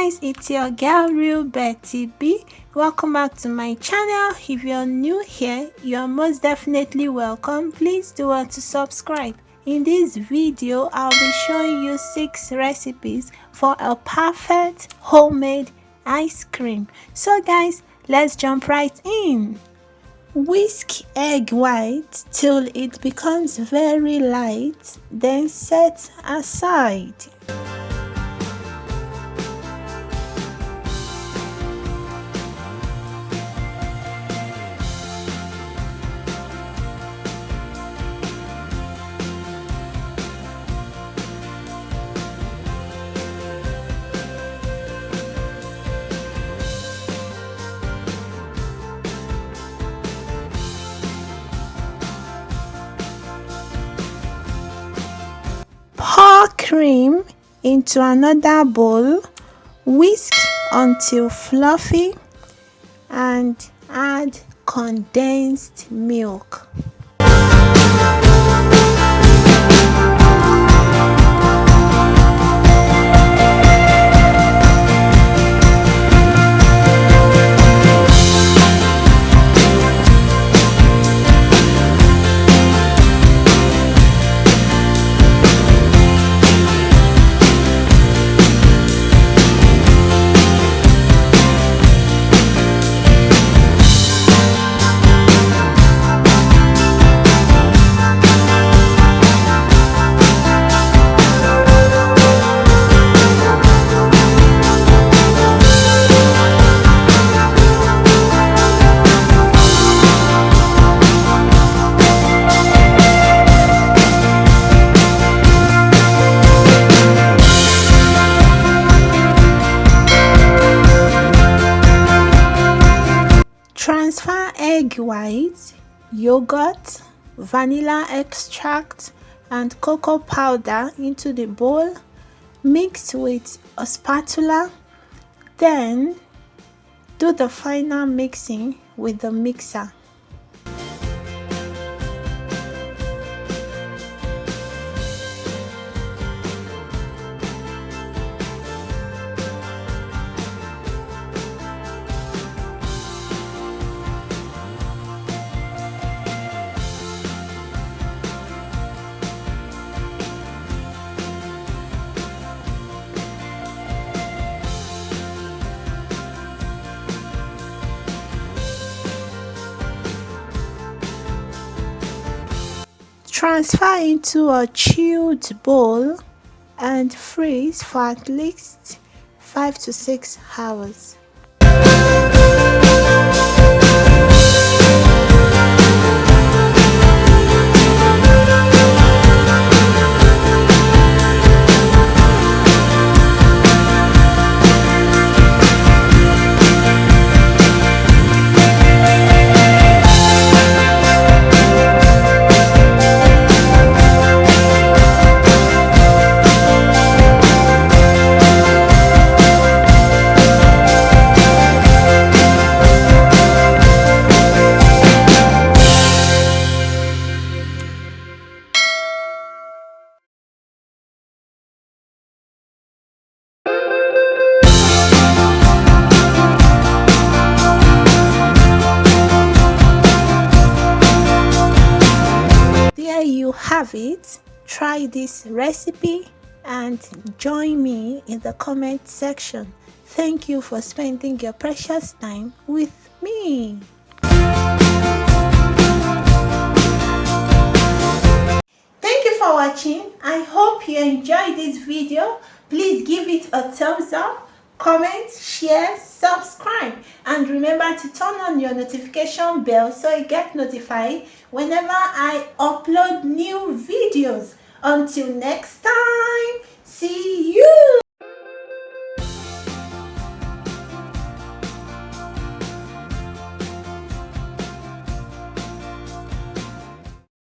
guys, it's your girl real Betty B. Welcome back to my channel. If you're new here, you're most definitely welcome. Please do want to subscribe. In this video, I'll be showing you 6 recipes for a perfect homemade ice cream. So guys, let's jump right in. Whisk egg white till it becomes very light, then set aside. Pour cream into another bowl, whisk until fluffy, and add condensed milk. Transfer egg white, yogurt, vanilla extract, and cocoa powder into the bowl. Mix with a spatula, then do the final mixing with the mixer. Transfer into a chilled bowl and freeze for at least 5 to 6 hours. There you have it. Try this recipe and join me in the comment section. Thank you for spending your precious time with me. Thank you for watching. I hope you enjoyed this video. Please give it a thumbs up, comment, share, subscribe, and remember to turn on your notification bell so you get notified whenever I upload new videos. Until next time.